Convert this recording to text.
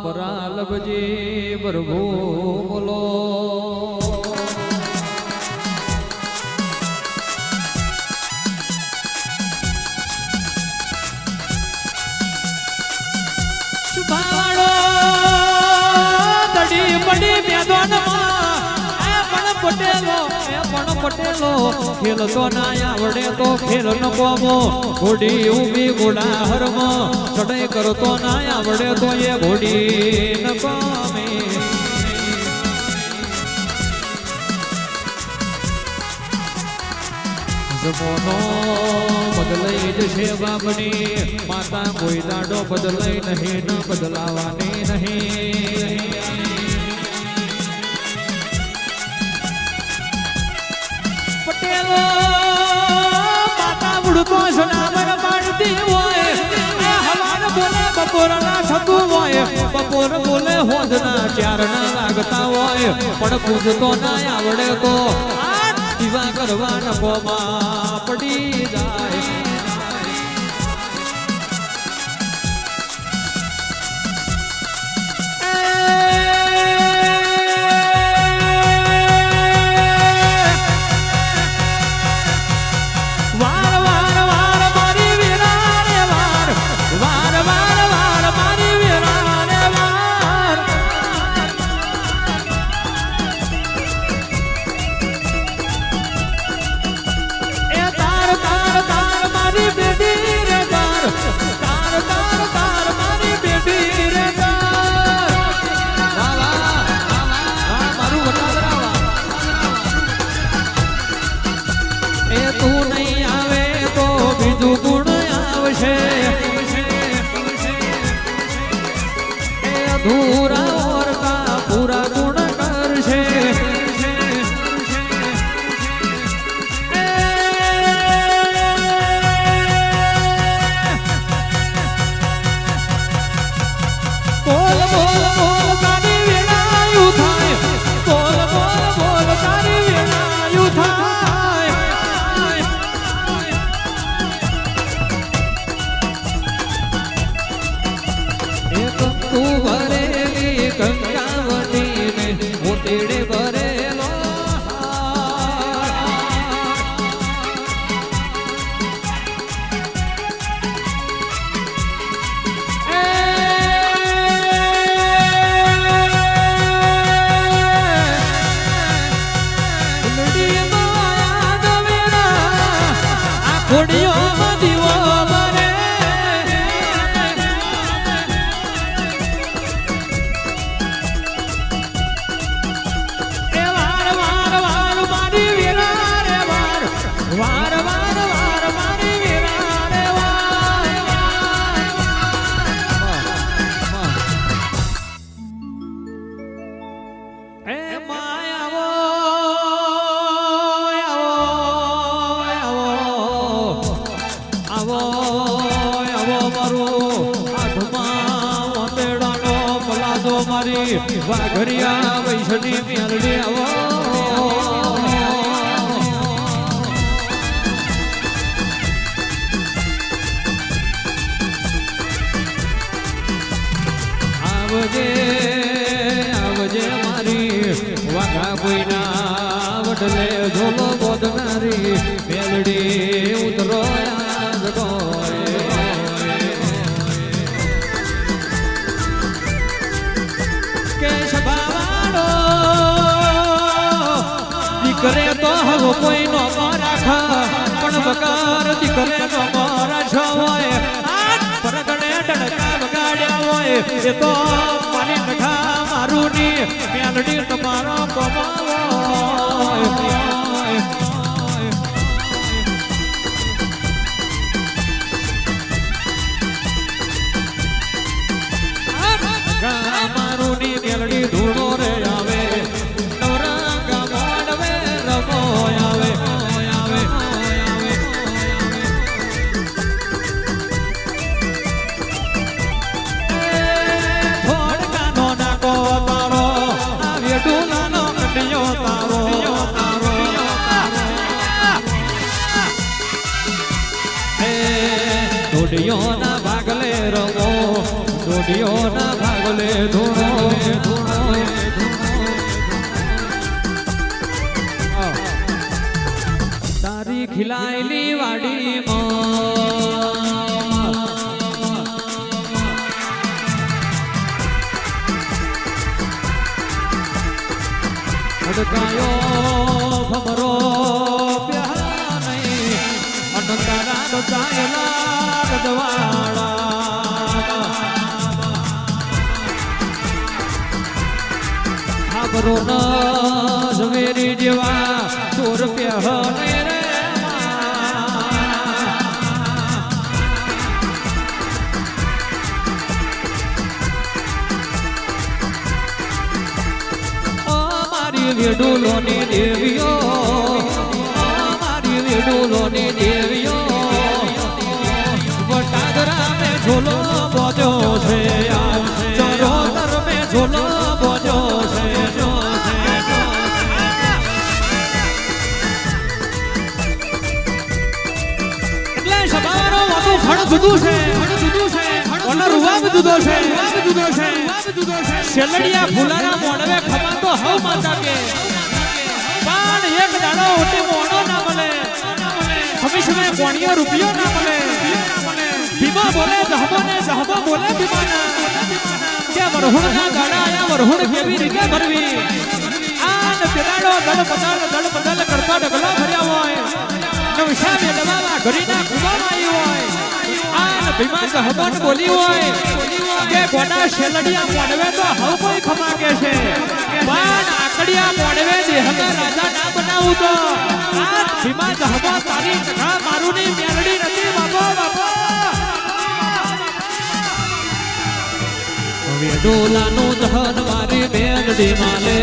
બરાલભજી પ્રભુ બોલો સુભાણો દડી પડી મેદાનમાં પટેલો ખેલતો ના આવડે તો ખેલ ન કોમો ઘોડી ઉભી ઘોડા હરમાં ચડાઈ કરતો ના આવડે તો એ ઘોડી ન કોમે જમોનો બદલાઈ જશે બાપની માતા કોઈ દાડો બદલાઈ નહીં ન બદલાવાની નહીં પટેલો માતા બુડકો સનાવર પાડતી હોય હવાર બોલે બપોરના થતું હોય બપોર બોલે હોદના ચારના લાગતા હોય પણ પૂછતો ના આવડે તો દીવા કરવા નકોમાં પડી જાય અધૂરા ઓરકા પૂરા ગુણ કરશે બોલ બોલ બોલ તારી વેળાયું થાય બોલ બોલ બોલ તારી વેળાયું થાય એક તું ભરેલી ગંગાવતી ને મોટેડે ભરેલો ઘોડીઓમાં દીવો ભરે વાર વાર વાર મારી વીરા રે વાર વાર વાર વાર મારી વીરા રે વાર એ માયાવો આવો આવો મારો આઠમા મોતેડાનો પલાદો મારી વાઘરિયા વૈષ્ણી મેલડી આવો આવજે આવજે મારી વાઘા કોઈના વડલે ઝોલો બોધનારી મેલડી ઉતરો દીકરે તો હવે કોઈ નો રાખ પણ બકાર દીકરે નો રાખ હોય પરગણે ડડકા વગાડ્યા હોય એ તો મારી નખા મારું ની મેલડી તમારો કમાવો મારું ની મેલડી ધૂળો રે આવે નવરંગા મોડવે રમો આવે થોડકાનો નાકો તારો આવે ડુલાનો કટિયો તારો દોડિયો ના ભાગલે રમો દોડિયો ના ભાગ ડગલે ધૂણો તારી ખીલાયેલી વાડીમાં અડકાયો ભમરો પ્યા નહીં અનંતારા રચાયેલા રજવાડા ખબરો ન ઝવેરી જેવા ચોર પ્યા રે વેડુલોની દેવીઓ મારી વેડુલોની દેવીઓ વટાદરા મેં ઝોલો બોજો છે ચરોતર મેં ઝોલો બોજો છે એટલે સભાનો વાતો ખડ જુદું છે ઓનો રૂવાબ જુદો છે શેલડિયા ફૂલાના મોડવે ખમા તો હવ માતા કે પણ એક દાડો ઓટી મોણો ના મળે ખમીશ મે કોણિયો રૂપિયો ના મળે ભીમા બોલે જહબો ને જહબો બોલે ભીમાના કે વરહુણ ના દાડા આયા વરહુણ કેવી રીતે ભરવી આન પેલાડો દળ બદલ કરતા ડગલા ભર્યા હોય નવશા મે દબાવા ઘડીના કુવામાં આવી હોય આન ભીમા જહબો ને બોલી હોય કે ગોડા શેલડિયા મોડવે તો હવ કોઈ ખમા કે છે પણ આકડિયા મોડવે દેહને રાજા ના બનાવું તો આ ભીમા જહબા તારી ચખા મારુની મેલડી નથી બાપો હવે ડોલાનું દહન મારી મેલડી માલે